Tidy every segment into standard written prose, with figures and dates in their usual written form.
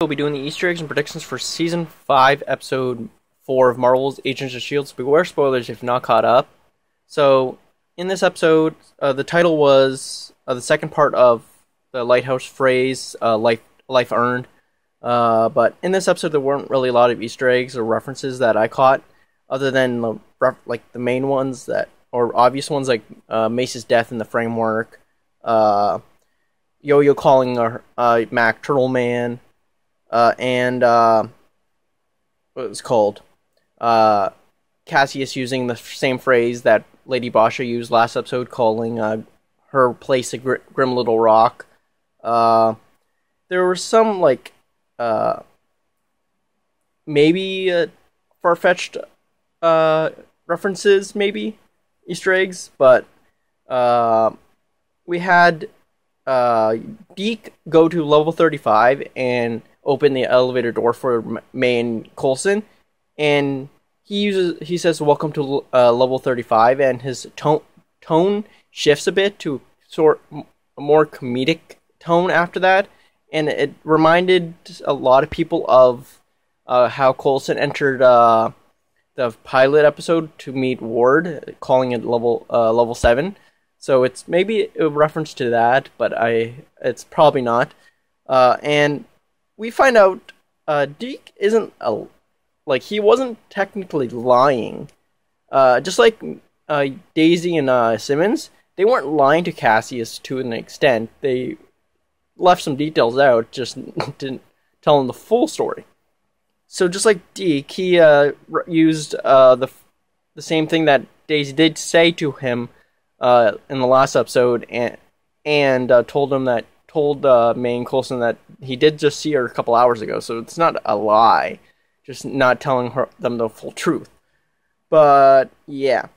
We'll be doing the Easter eggs and predictions for Season 5, Episode 4 of Marvel's Agents of S.H.I.E.L.D. So beware spoilers if you've not caught up. So, in this episode, the title was the second part of the Lighthouse phrase, life earned. But in this episode, there weren't really a lot of Easter eggs or references that I caught, other than the main ones or obvious ones like Mace's death in the framework, Yo-Yo calling Mac Turtle Man, and what it was called, Cassius using the same phrase that Lady Basha used last episode, calling her place a grim little rock. There were some maybe far-fetched references, maybe Easter eggs, but we had Deke go to level 35 and open the elevator door for May and Coulson, and he says welcome to level 35, and his tone shifts a bit to a more comedic tone after that, and it reminded a lot of people of how Coulson entered the pilot episode to meet Ward, calling it level 7. So it's maybe a reference to that, but it's probably not. And we find out Deke isn't he wasn't technically lying. Just like Daisy and Simmons, they weren't lying to Cassius to an extent. They left some details out, just didn't tell him the full story. So just like Deke, he used the same thing that Daisy did say to him in the last episode, and told May and Coulson that he did just see her a couple hours ago. So it's not a lie, just not telling them the full truth. But yeah,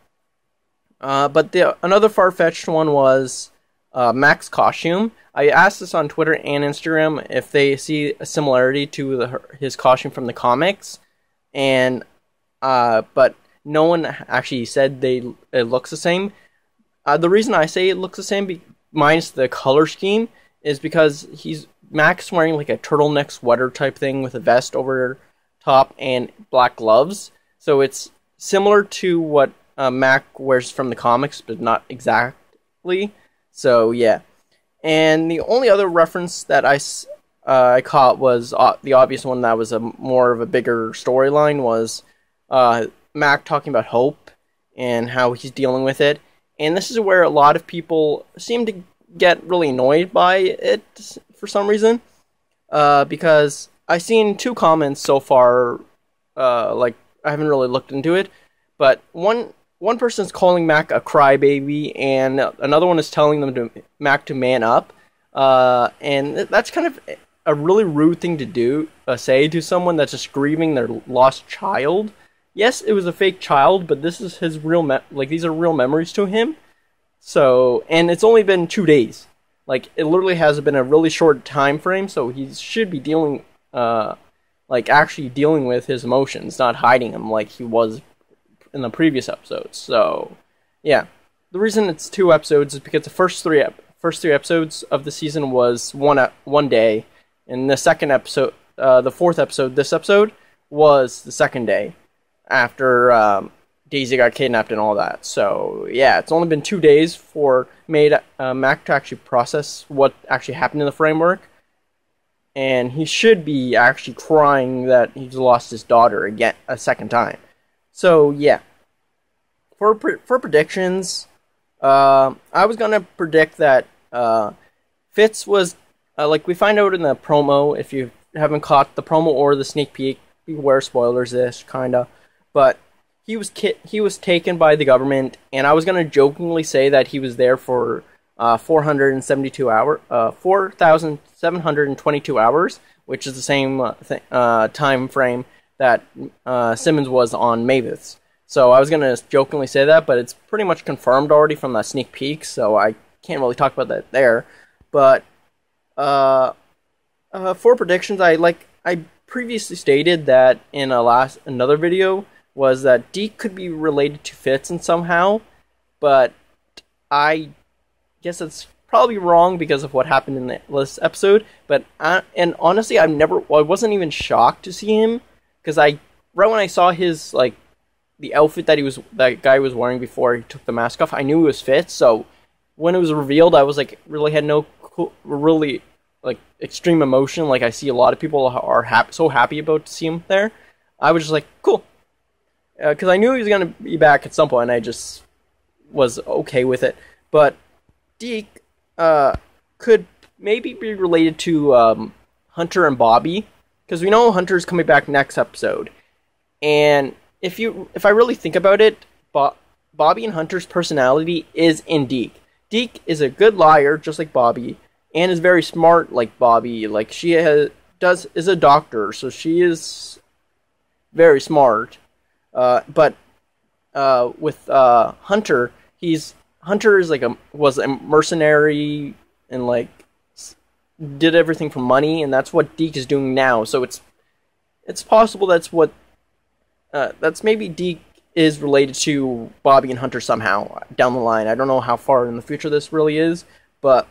but another far-fetched one was Mac's costume. I asked this on Twitter and Instagram if they see a similarity to his costume from the comics, and but no one actually said it looks the same. The reason I say it looks the same, minus the color scheme, is because Mac's wearing like a turtleneck sweater type thing with a vest over top and black gloves. So it's similar to what Mac wears from the comics, but not exactly. So yeah. And the only other reference that I caught was the obvious one that was more of a bigger storyline, was Mac talking about hope and how he's dealing with it. And this is where a lot of people seem to get really annoyed by it for some reason. Because I've seen 2 comments so far, I haven't really looked into it, but one person's calling Mac a crybaby, and another one is telling Mac to man up. And that's kind of a really rude thing to say to someone that's just grieving their lost child. Yes, it was a fake child, but this is his real these are real memories to him. So, and it's only been 2 days. It literally has been a really short time frame, so he should be dealing, actually dealing with his emotions, not hiding them like he was in the previous episodes. So, yeah. The reason it's 2 episodes is because the first three episodes of the season was one day, and the second episode, the 4th episode, this episode, was the second day after Daisy got kidnapped and all that. So yeah, it's only been 2 days for Mac to actually process what actually happened in the framework, and he should be actually crying that he's lost his daughter again a second time. So yeah, for predictions, I was gonna predict that Fitz was we find out in the promo. If you haven't caught the promo or the sneak peek, beware spoilers-ish kinda. But he was taken by the government, and I was gonna jokingly say that he was there for 4,722 hours, which is the same time frame that Simmons was on Mavis. So I was gonna jokingly say that, but it's pretty much confirmed already from that sneak peek, so I can't really talk about that there. But for predictions, I previously stated that in another video, was that Deke could be related to Fitz in somehow, but I guess it's probably wrong because of what happened in this episode. But and honestly, I wasn't even shocked to see him because right when I saw his like the outfit that guy was wearing before he took the mask off, I knew he was Fitz. So when it was revealed, I was like really had no really like extreme emotion. Like I see a lot of people are so happy about to see him there. I was just like cool because I knew he was gonna be back at some point. And I just was okay with it. But Deke could maybe be related to Hunter and Bobby because we know Hunter's coming back next episode, and if I really think about it, Bobby and Hunter's personality is in Deke. Deke is a good liar, just like Bobby, and is very smart, like Bobby. Like she is a doctor, so she is very smart. But with Hunter, Hunter is was a mercenary and like did everything for money, and that's what Deke is doing now. So it's possible that's maybe Deke is related to Bobby and Hunter somehow down the line. I don't know how far in the future this really is, but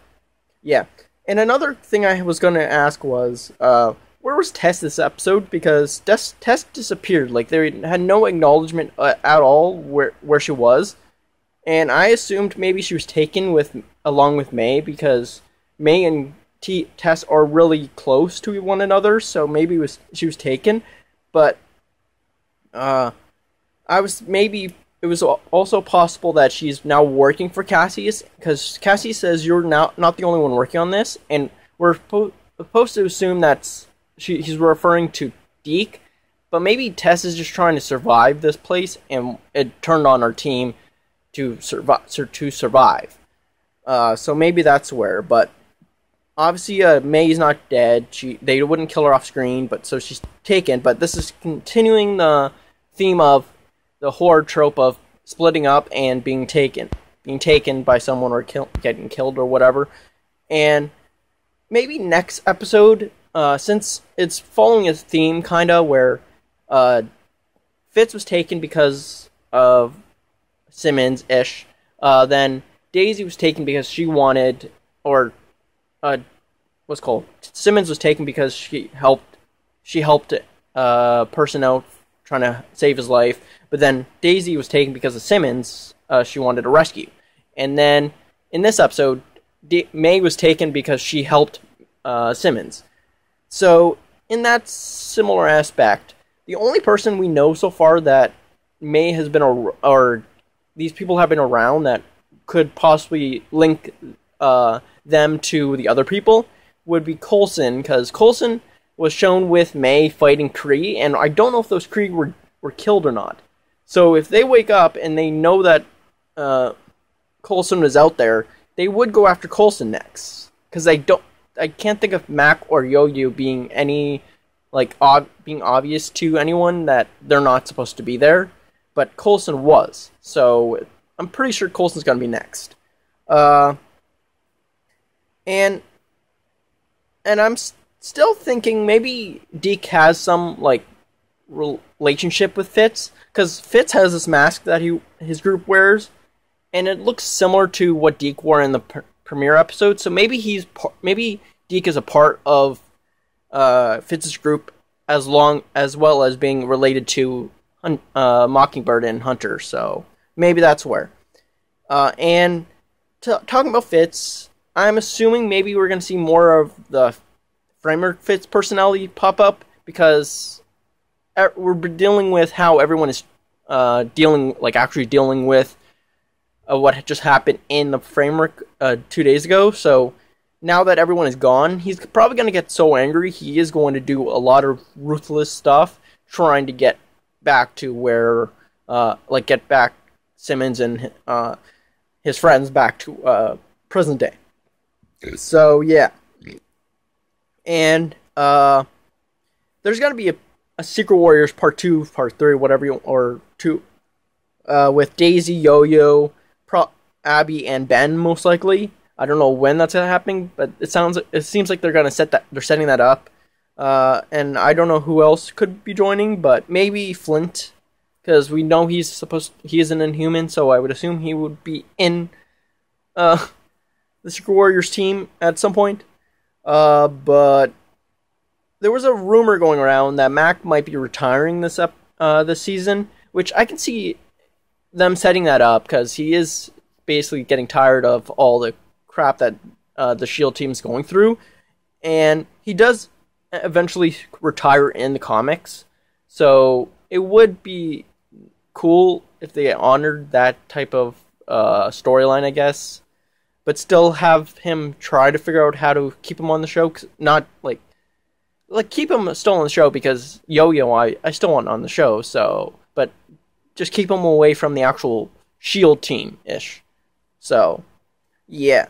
yeah. And another thing I was going to ask was, where was Tess this episode? Because Tess disappeared. Like, they had no acknowledgement at all where she was. And I assumed maybe she was taken along with May, because May and Tess are really close to one another, so maybe she was taken. But it was also possible that she's now working for Cassius, because Cassius says you're now not the only one working on this, and we're supposed to assume he's referring to Deke, but maybe Tess is just trying to survive this place, and it turned on our team to survive. So maybe that's where, but obviously May's not dead. They wouldn't kill her off screen, but so she's taken. But this is continuing the theme of the horror trope of splitting up and being taken by someone or getting killed or whatever. And maybe next episode, since it's following a theme kinda where Fitz was taken because of Simmons-ish, then Daisy was taken because she wanted, or Simmons was taken because she helped a person out trying to save his life, but then Daisy was taken because of Simmons. She wanted a rescue, and then in this episode, May was taken because she helped Simmons. So in that similar aspect, the only person we know so far that May has been or these people have been around that could possibly link them to the other people would be Coulson, because Coulson was shown with May fighting Kree, and I don't know if those Kree were killed or not. So if they wake up and they know that Coulson was out there, they would go after Coulson next, because I can't think of Mac or Yo-Yo being being obvious to anyone that they're not supposed to be there, but Coulson was. So I'm pretty sure Coulson's gonna be next. And I'm still thinking maybe Deke has some relationship with Fitz, because Fitz has this mask that his group wears, and it looks similar to what Deke wore in the premiere episode. So maybe maybe Deke is a part of Fitz's group, as well as being related to Mockingbird and Hunter. So maybe that's where. And talking about Fitz, I'm assuming maybe we're going to see more of the Framework Fitz personality pop up, because we're dealing with how everyone is actually dealing with what just happened in the Framework 2 days ago. So now that everyone is gone, he's probably going to get so angry, he is going to do a lot of ruthless stuff, trying to get back to where, get back Simmons and his friends back to present day. So yeah, and there's gonna be a Secret Warriors Part 2, Part 3, whatever or 2, with Daisy, Yo-Yo, Abby, and Ben most likely. I don't know when that's happening, but it seems like they're setting that up. And I don't know who else could be joining, but maybe Flint, because we know he is an Inhuman, so I would assume he would be in the Secret Warriors team at some point. But there was a rumor going around that Mac might be retiring this season, which I can see them setting that up because he is basically getting tired of all the crap that the Shield team's going through, and he does eventually retire in the comics. So it would be cool if they honored that type of storyline, I guess, but still have him try to figure out how to keep him on the show. Not like keep him still on the show because Yo-Yo I still want on the show. So, but just keep him away from the actual Shield team ish. So, yeah.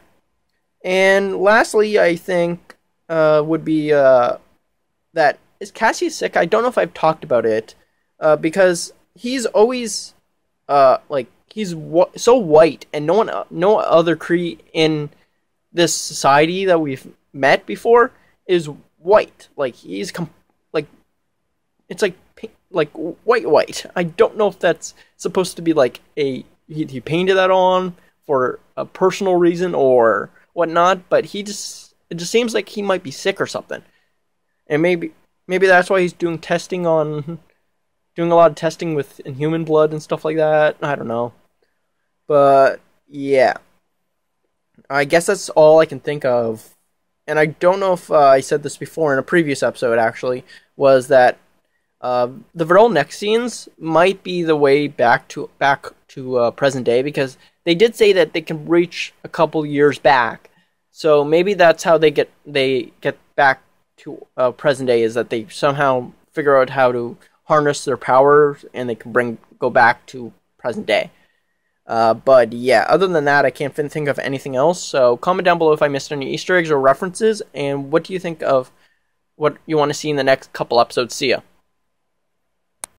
And lastly, I think would be that is Cassius sick? I don't know if I've talked about it because he's always he's so white, and no other Kree in this society that we've met before is white. Like he's it's like white. I don't know if that's supposed to be like he painted that on for a personal reason or whatnot, but it just seems like he might be sick or something, and maybe that's why he's doing a lot of testing with inhuman blood and stuff like that. I don't know, but yeah, I guess that's all I can think of. And I don't know if I said this before in a previous episode. Actually, was that the Vril neck scenes might be the way back to present day, because they did say that they can reach a couple years back. So maybe that's how they get back to present day, is that they somehow figure out how to harness their powers and they can go back to present day. But yeah, other than that, I can't think of anything else. So comment down below if I missed any Easter eggs or references, and what do you think of what you want to see in the next couple episodes. See ya.